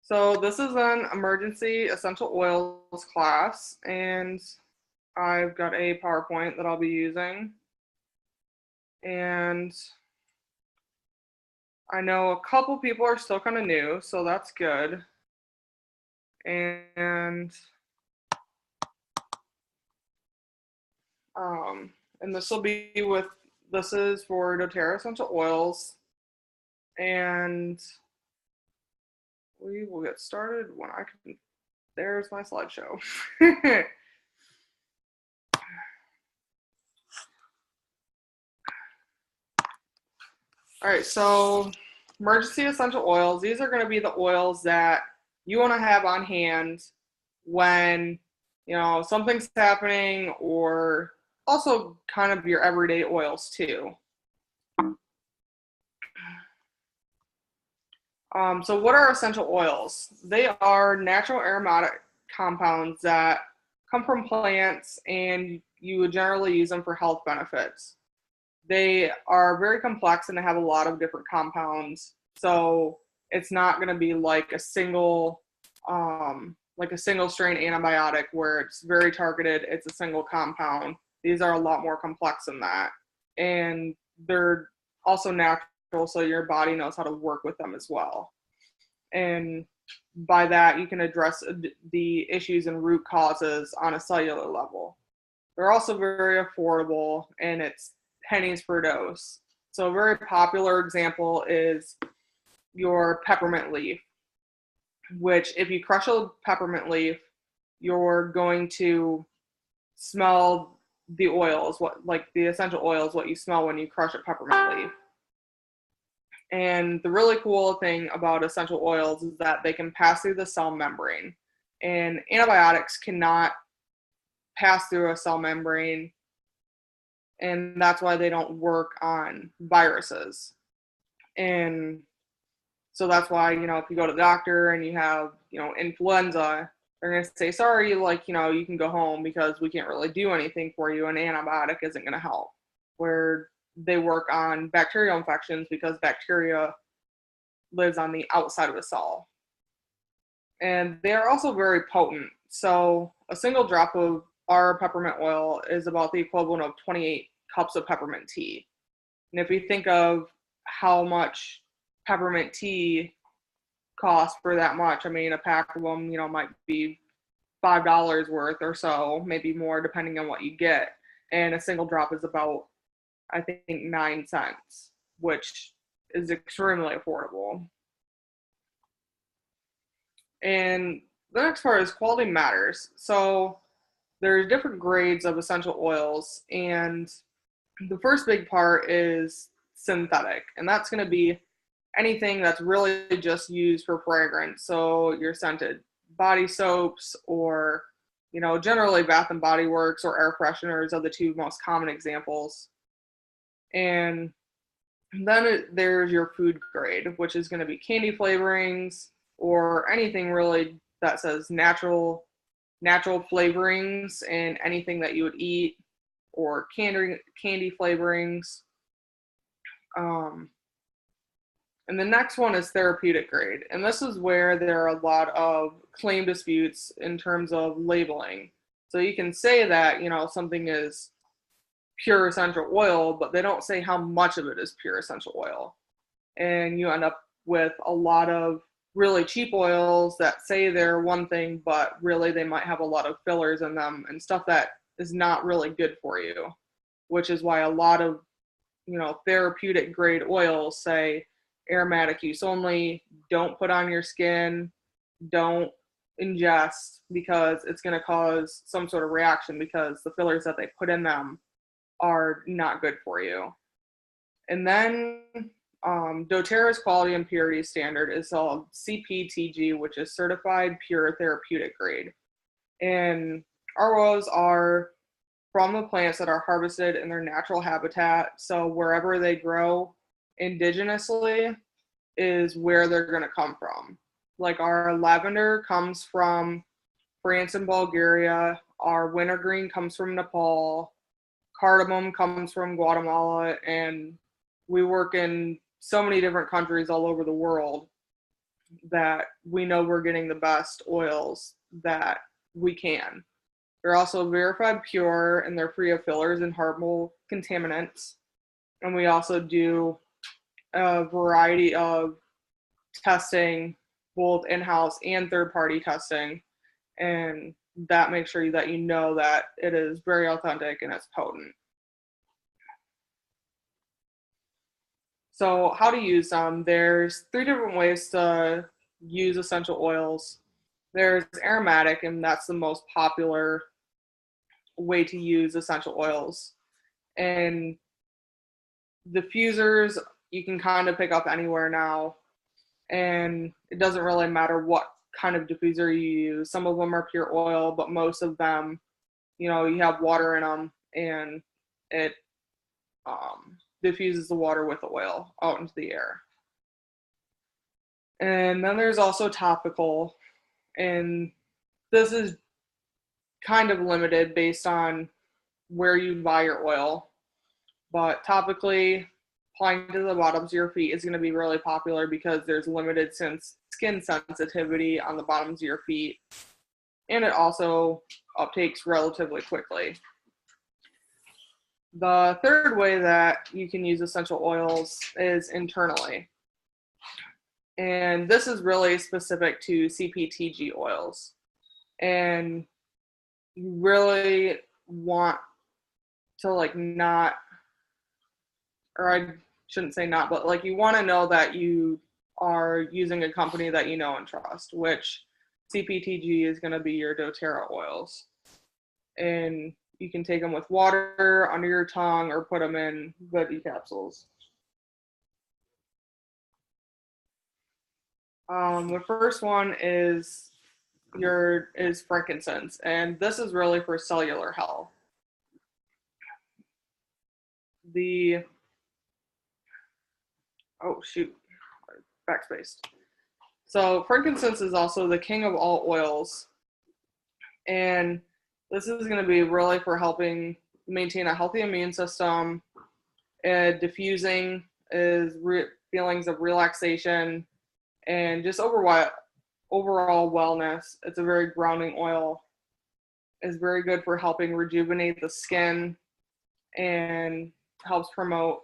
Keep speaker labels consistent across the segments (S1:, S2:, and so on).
S1: So this is an emergency essential oils class, and I've got a PowerPoint that I'll be using. And I know a couple people are still kind of new, so that's good. And and this is for doTERRA essential oils, and we will get started when I can. There's my slideshow. All right, so emergency essential oils. These are going to be the oils that you want to have on hand when, something's happening, or also kind of your everyday oils too. So what are essential oils? They are natural aromatic compounds that come from plants, and you would generally use them for health benefits. They are very complex and they have a lot of different compounds. So it's not going to be like a single strain antibiotic where it's very targeted. It's a single compound. These are a lot more complex than that. And they're also natural, so your body knows how to work with them as well. And by that, you can address the issues and root causes on a cellular level. They're also very affordable, and it's pennies per dose. So a very popular example is your peppermint leaf, which if you crush a peppermint leaf, you're going to smell the oils, like the essential oils, what you smell when you crush a peppermint leaf. And the really cool thing about essential oils is that they can pass through the cell membrane, and antibiotics cannot pass through a cell membrane, and that's why they don't work on viruses. And so that's why, if you go to the doctor and you have, influenza, they're going to say, sorry, you can go home because we can't really do anything for you, and antibiotic isn't going to help. Where they work on bacterial infections because bacteria lives on the outside of a cell. And they are also very potent. So a single drop of our peppermint oil is about the equivalent of 28 cups of peppermint tea. And if you think of how much peppermint tea costs for that much, a pack of them, might be $5 worth or so, maybe more depending on what you get. And a single drop is about, I think, 9 cents, which is extremely affordable. And the next part is quality matters. So there's different grades of essential oils, and the first big part is synthetic, and that's going to be anything that's really just used for fragrance. So your scented body soaps, or generally Bath and Body Works or air fresheners are the two most common examples. And then there's your food grade, which is going to be candy flavorings, or anything really that says natural flavorings and anything that you would eat, or candy flavorings. And the next one is therapeutic grade. And this is where there are a lot of claim disputes in terms of labeling. So you can say that, something is pure essential oil, but they don't say how much of it is pure essential oil. And you end up with a lot of really cheap oils that say they're one thing, but really they might have a lot of fillers in them and stuff that is not really good for you, which is why a lot of, therapeutic grade oils say aromatic use only, don't put on your skin, don't ingest, because it's going to cause some sort of reaction because the fillers that they put in them are not good for you. And then doTERRA's quality and purity standard is called CPTG, which is certified pure therapeutic grade. And our oils are from the plants that are harvested in their natural habitat. So wherever they grow indigenously is where they're going to come from. Like our lavender comes from France and Bulgaria. Our wintergreen comes from Nepal. Cardamom comes from Guatemala. And we work in so many different countries all over the world. that we know we're getting the best oils that we can. They're also verified pure and they're free of fillers and harmful contaminants. And we also do a variety of testing, both in-house and third-party testing, and that makes sure that you know that it is very authentic and it's potent. So how to use them? There's 3 different ways to use essential oils. There's aromatic, and that's the most popular way to use essential oils. And diffusers you can kind of pick up anywhere now, and it doesn't really matter what kind of diffuser you use. Some of them are pure oil, but most of them, you have water in them, and it diffuses the water with the oil out into the air. And then there's also topical, and this is kind of limited based on where you buy your oil, but topically applying to the bottoms of your feet is going to be really popular because there's limited skin sensitivity on the bottoms of your feet, and it also uptakes relatively quickly. The third way that you can use essential oils is internally, and this is really specific to CPTG oils, and you really want to not, or I shouldn't say not, but you want to know that you are using a company that you know and trust, which CPTG is going to be your dōTERRA oils. And you can take them with water under your tongue or put them in venti capsules. The first one is frankincense, and this is really for cellular health. Backspace. So frankincense is also the king of all oils, and this is going to be really for helping maintain a healthy immune system. Diffusing is feelings of relaxation and just overall wellness. It's a very grounding oil. It's very good for helping rejuvenate the skin and helps promote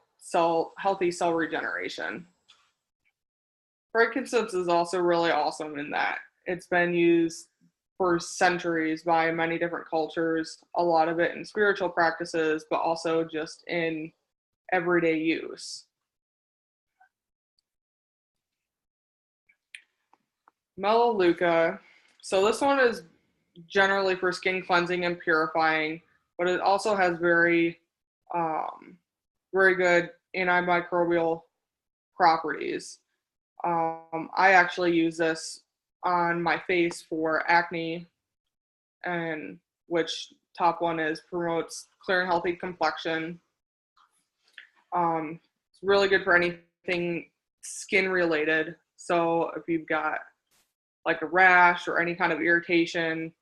S1: healthy cell regeneration. Frankincense is also really awesome in that it's been used for centuries by many different cultures, a lot of it in spiritual practices, but also just in everyday use. Melaleuca. So this one is generally for skin cleansing and purifying, but it also has very good antimicrobial properties. I actually use this on my face for acne, and which top one is promotes clear and healthy complexion. It's really good for anything skin related. So if you've got a rash or any kind of irritation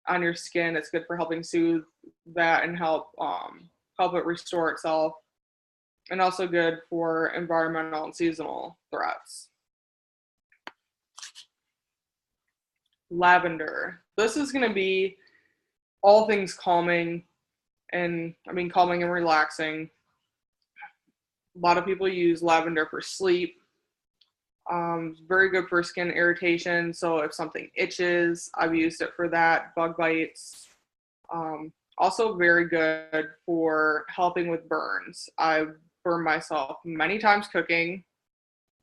S1: on your skin, it's good for helping soothe that and help it restore itself. And also good for environmental and seasonal threats. Lavender. This is going to be all things calming and relaxing. A lot of people use lavender for sleep. It's very good for skin irritation. So if something itches, I've used it for that. Bug bites. Also very good for helping with burns. I've burned myself many times cooking,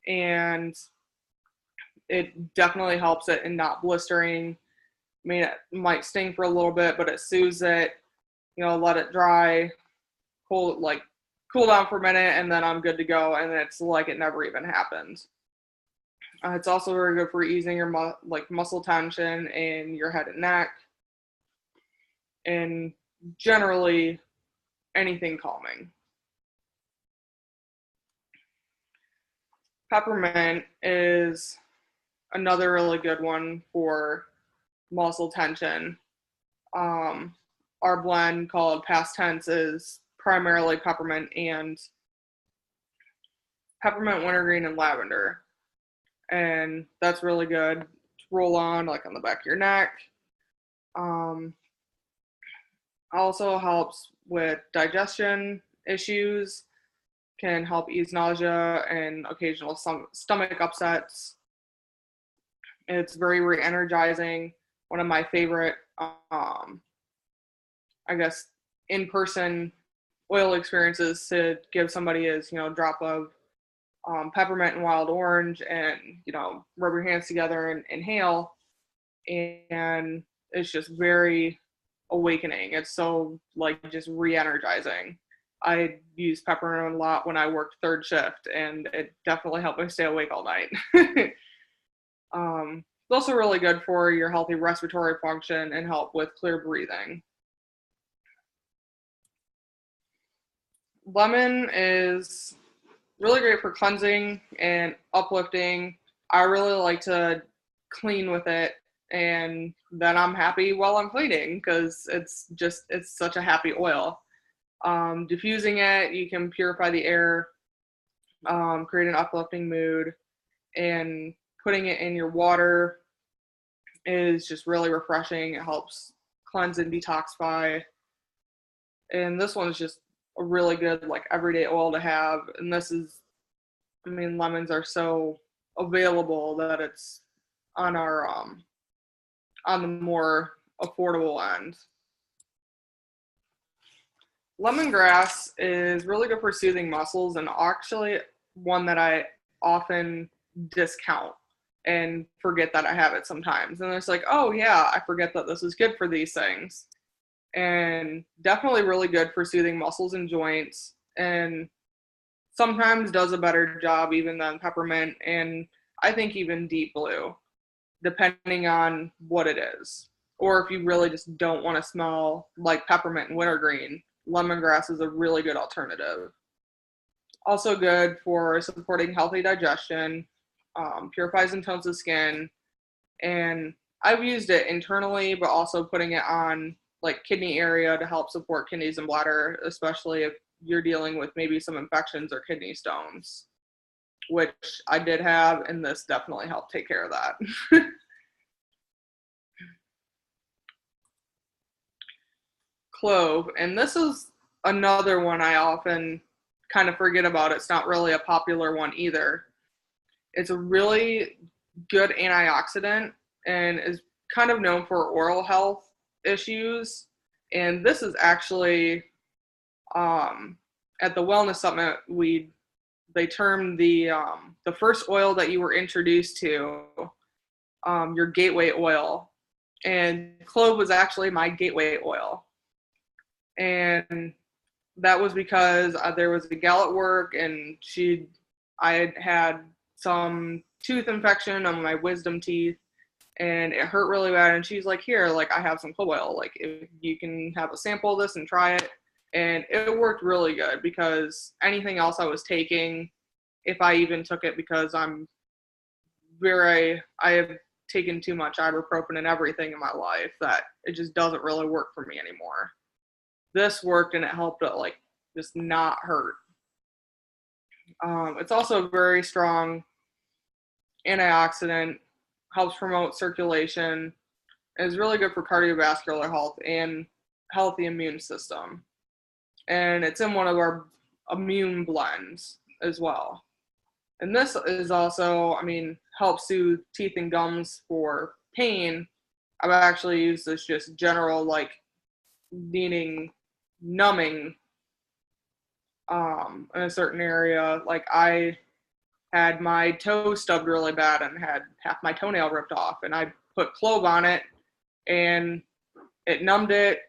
S1: and it definitely helps it in not blistering. It might sting for a little bit, but it soothes it. Let it dry, cool down for a minute, and then I'm good to go, and it's like it never even happened. It's also very good for easing your muscle tension in your head and neck, and generally anything calming. Peppermint is another really good one for muscle tension. Our blend called Past Tense is primarily peppermint, wintergreen, and lavender. and that's really good to roll on, like on the back of your neck. Um, Also helps with digestion issues, can help ease nausea and occasional stomach upsets. It's very re-energizing. One of my favorite, I guess, in-person oil experiences to give somebody is, a drop of peppermint and wild orange, and rub your hands together and inhale, and it's just very awakening. It's so like just re-energizing. I used peppermint a lot when I worked third shift, and it definitely helped me stay awake all night. It's also really good for your healthy respiratory function and help with clear breathing. Lemon is really great for cleansing and uplifting. I really like to clean with it, and then I'm happy while I'm cleaning because it's such a happy oil. Diffusing it, you can purify the air, create an uplifting mood, and putting it in your water is just really refreshing. It helps cleanse and detoxify. And this one is just a really good like everyday oil to have. And this is, lemons are so available that it's on our on the more affordable end. Lemongrass is really good for soothing muscles, and actually one that I often discount and forget that I have it sometimes. And it's like, oh yeah, I forget that this is good for these things. And definitely really good for soothing muscles and joints, and sometimes does a better job even than peppermint, and I think even deep blue, depending on what it is. Or if you really just don't want to smell like peppermint and wintergreen, lemongrass is a really good alternative. Also good for supporting healthy digestion, purifies and tones the skin, and I've used it internally, but also putting it on like kidney area to help support kidneys and bladder, especially if you're dealing with maybe some infections or kidney stones, which I did have, and this definitely helped take care of that. Clove, and this is another one I often kind of forget about. It's not really a popular one either. It's a really good antioxidant and is kind of known for oral health issues. And this is actually at the Wellness Summit, they termed the first oil that you were introduced to your gateway oil, and clove was actually my gateway oil. And that was because there was a gal at work, and I had some tooth infection on my wisdom teeth, and it hurt really bad. And she's like, here, like, I have some clove oil. Like, if you can have a sample of this and try it. And it worked really good, because anything else I was taking, if I even took it, because I have taken too much ibuprofen and everything in my life, that it just doesn't really work for me anymore. This worked, and it helped it like just not hurt. It's also a very strong antioxidant, helps promote circulation, and is really good for cardiovascular health and healthy immune system. And it's in one of our immune blends as well. And this is also, helps soothe teeth and gums for pain. I've actually used this just general, like, needing numbing in a certain area. Like, I had my toe stubbed really bad and had half my toenail ripped off, and I put clove on it, and it numbed it,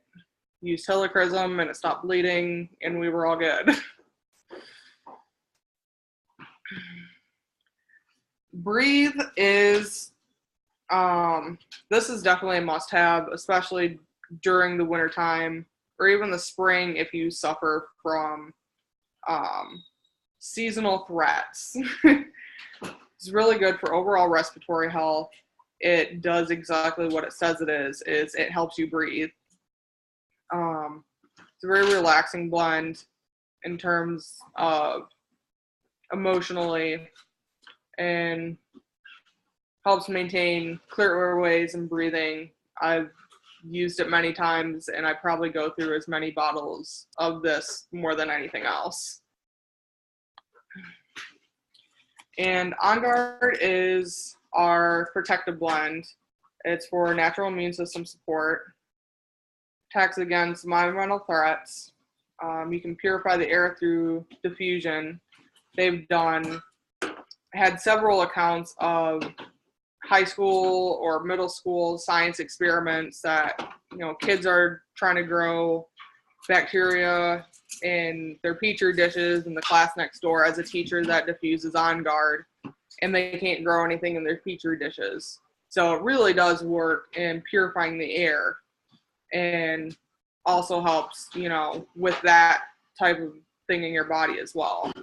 S1: used helichrysum, and it stopped bleeding, and we were all good. Breathe is, this is definitely a must-have, especially during the wintertime, or even the spring if you suffer from seasonal threats. It's really good for overall respiratory health. It does exactly what it says it is it helps you breathe. It's a very relaxing blend in terms of emotionally, and helps maintain clear airways and breathing. I've used it many times, and I probably go through as many bottles of this more than anything else. And On Guard is our protective blend. It's for natural immune system support, protects against environmental threats. You can purify the air through diffusion. They've had several accounts of high school or middle school science experiments that, kids are trying to grow bacteria in their petri dishes in the class next door as a teacher that diffuses On Guard, and they can't grow anything in their petri dishes. So it really does work in purifying the air, and also helps, with that type of thing in your body as well.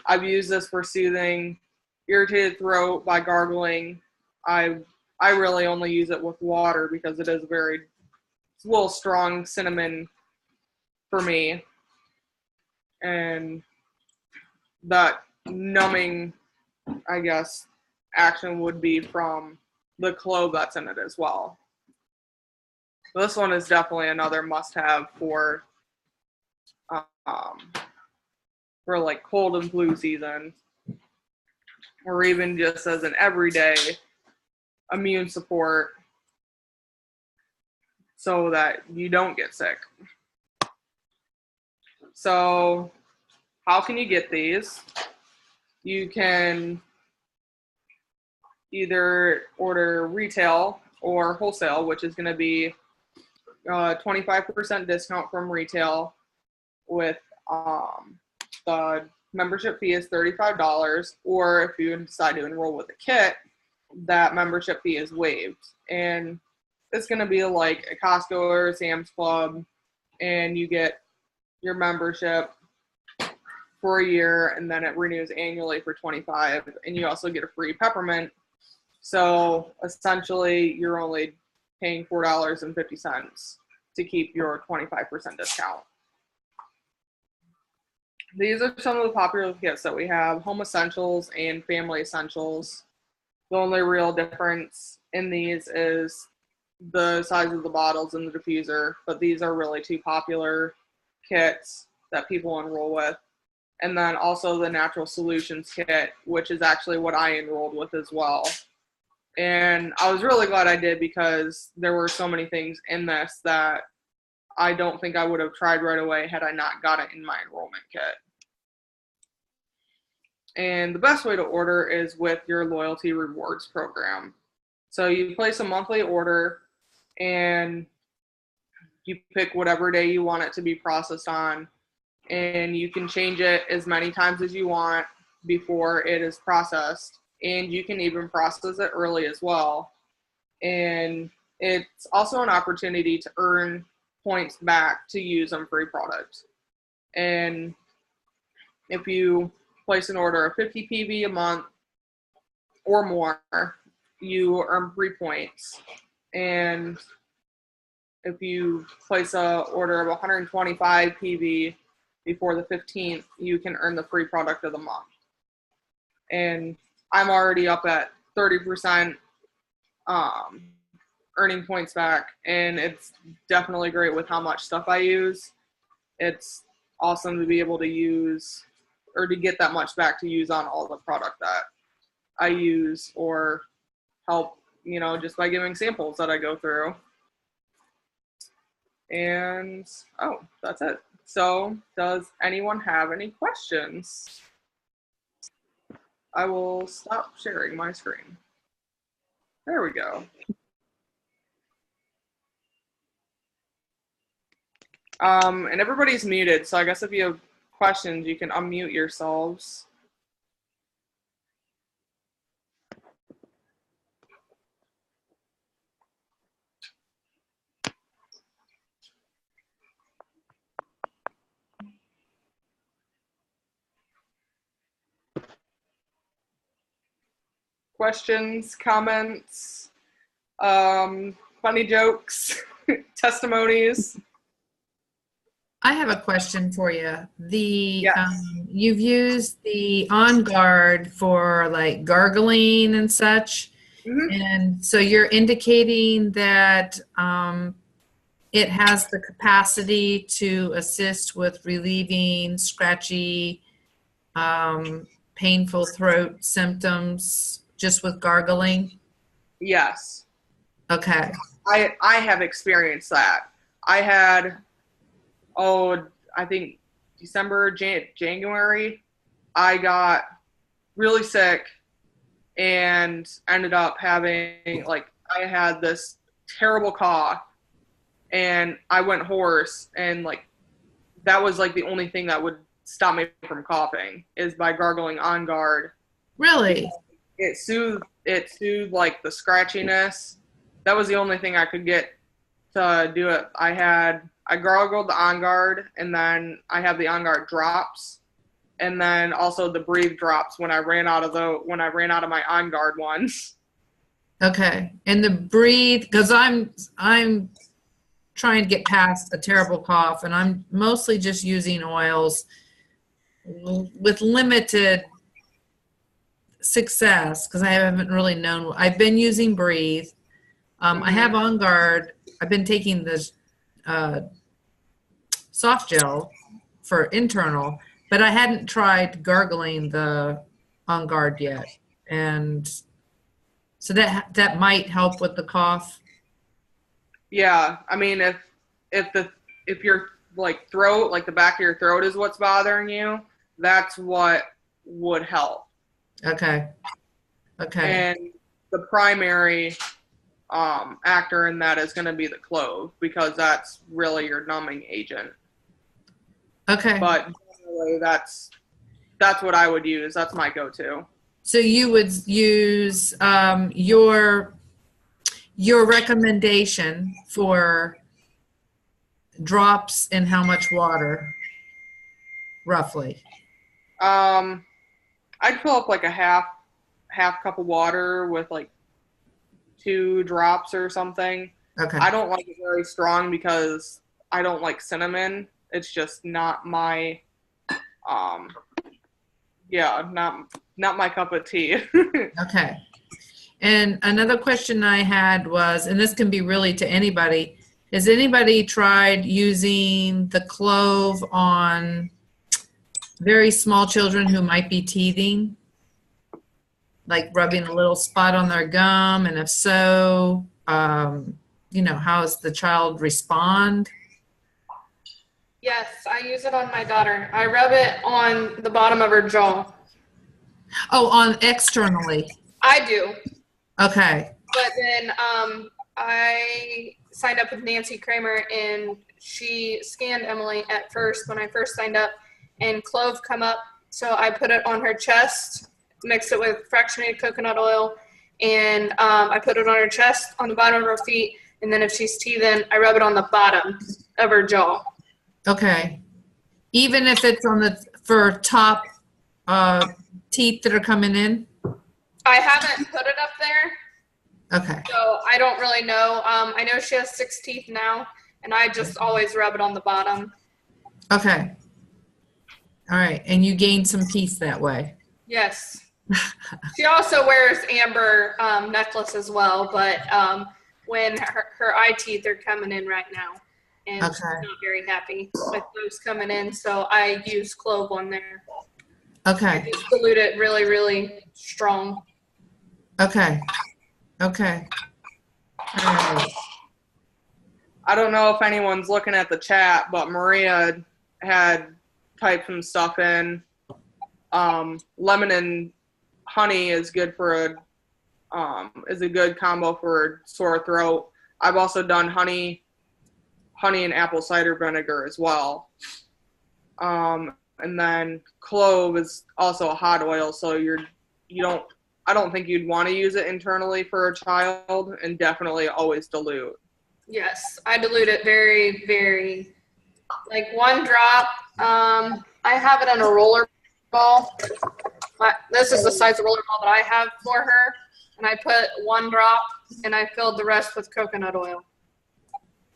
S1: I've used this for soothing irritated throat by gargling. I really only use it with water because it's a little strong cinnamon for me. And that numbing, I guess, action would be from the clove that's in it as well. This one is definitely another must-have for like cold and flu season, or even just as an everyday immune support so that you don't get sick. So how can you get these? You can either order retail or wholesale, which is going to be 25% discount from retail, with the membership fee is $35, or if you decide to enroll with a kit, that membership fee is waived. And it's going to be like a Costco or a Sam's Club, and you get your membership for a year, and then it renews annually for $25, and you also get a free peppermint. So essentially, you're only paying $4.50 to keep your 25% discount. These are some of the popular kits that we have: Home Essentials and Family Essentials. The only real difference in these is the size of the bottles and the diffuser, but these are really two popular kits that people enroll with. And then also the Natural Solutions kit, which is actually what I enrolled with as well. And I was really glad I did, because there were so many things in this that I don't think I would have tried right away had I not got it in my enrollment kit. And the best way to order is with your loyalty rewards program. So you place a monthly order, and you pick whatever day you want it to be processed on, and you can change it as many times as you want before it is processed. And you can even process it early as well. And it's also an opportunity to earn points back to use on free products. And if you place an order of 50 PV a month or more, you earn 3 points. And if you place an order of 125 PV before the 15th, you can earn the free product of the month. And I'm already up at 30% earning points back, and it's definitely great with how much stuff I use. It's awesome to be able to use, or to get that much back to use on all the product that I use, or help, just by giving samples that I go through. And, that's it. So, does anyone have any questions? I will stop sharing my screen. There we go. And everybody's muted, so I guess if you have questions, you can unmute yourselves. Questions, comments, funny jokes, testimonies?
S2: I have a question for you. The
S1: Yes.
S2: you've used the On Guard for like gargling and such.
S1: Mhm.
S2: And so you're indicating that it has the capacity to assist with relieving scratchy, painful throat symptoms just with gargling?
S1: Yes.
S2: Okay.
S1: I have experienced that. I had, I think December, January, I got really sick and ended up having, like, I had this terrible cough and I went hoarse, and like that was like the only thing that would stop me from coughing is by gargling On Guard.
S2: Really?
S1: It soothed like the scratchiness. That was the only thing I could get to do it. I gargled the On Guard, and then I have the On Guard drops, and then also the Breathe drops when I ran out of my On Guard ones.
S2: Okay. And the Breathe, because I'm trying to get past a terrible cough, and I'm mostly just using oils with limited success because I haven't really known. I've been using Breathe. I have On Guard. I've been taking this soft gel for internal, but I hadn't tried gargling the On Guard yet, and so that might help with the cough.
S1: Yeah, I mean, if your like throat, like the back of your throat, is what's bothering you, that's what would help.
S2: Okay. Okay.
S1: And the primary actor in that is going to be the clove, because that's really your numbing agent.
S2: Okay.
S1: But generally, that's what I would use. That's my go-to.
S2: So you would use your recommendation for drops in how much water, roughly?
S1: I'd fill up like a half cup of water with like 2 drops or something.
S2: Okay.
S1: I don't like it very strong because I don't like cinnamon. It's just not my not my cup of tea.
S2: Okay. And another question I had was, and this can be really to anybody, has anybody tried using the clove on very small children who might be teething? Like rubbing a little spot on their gum, and if so, how does the child respond?
S3: Yes, I use it on my daughter. I rub it on the bottom of her jaw.
S2: Oh, on externally.
S3: I do.
S2: Okay.
S3: But then I signed up with Nancy Kramer, and she scanned Emily at first when I first signed up, and clove come up. So I put it on her chest, mixed it with fractionated coconut oil, and I put it on her chest, on the bottom of her feet, and then if she's teething, I rub it on the bottom of her jaw.
S2: Okay. Even if it's for top teeth that are coming in?
S3: I haven't put it up there.
S2: Okay.
S3: So I don't really know. I know she has 6 teeth now, and I just always rub it on the bottom.
S2: Okay. All right. And you gain some peace that way?
S3: Yes. She also wears amber necklace as well, but when her eye teeth are coming in right now, and she's not very happy with those coming in, so I use clove on there.
S2: Okay.
S3: I just dilute it really, really strong.
S2: Okay. Okay. All right.
S1: I don't know if anyone's looking at the chat, but Maria had typed some stuff in. Lemon and honey is good for is a good combo for sore throat. I've also done honey and apple cider vinegar as well. And then clove is also a hot oil, so I don't think you'd want to use it internally for a child, and definitely always dilute.
S3: Yes, I dilute it very, very, like 1 drop. I have it in a roller ball. This is the size of roller ball that I have for her, and I put 1 drop, and I filled the rest with coconut oil.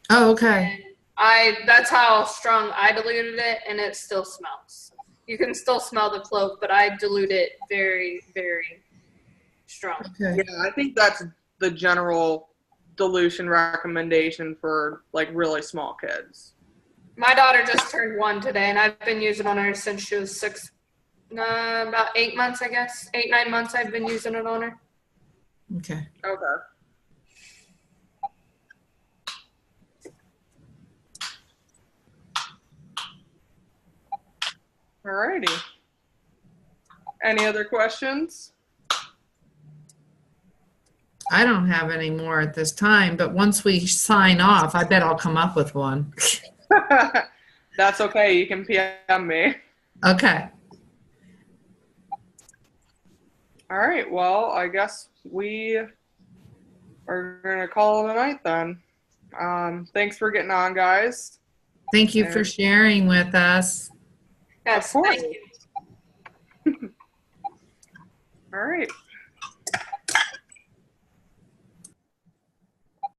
S2: Oh, okay.
S3: And that's how strong I diluted it, and it still smells. You can still smell the clove, but I dilute it very, very strong.
S2: Okay.
S1: Yeah, I think that's the general dilution recommendation for like really small kids.
S3: My daughter just turned 1 today, and I've been using it on her since she was 6, about 8 months, I guess. 8, 9 months I've been using it on her.
S2: Okay.
S1: Okay. Alrighty. Any other questions?
S2: I don't have any more at this time, but once we sign off, I bet I'll come up with one.
S1: That's okay. You can PM me.
S2: Okay.
S1: All right. Well, I guess we are going to call it a night then. Thanks for getting on, guys.
S2: Thank you for sharing with us.
S3: Yes,
S1: Of course.
S3: thank you.
S1: All right.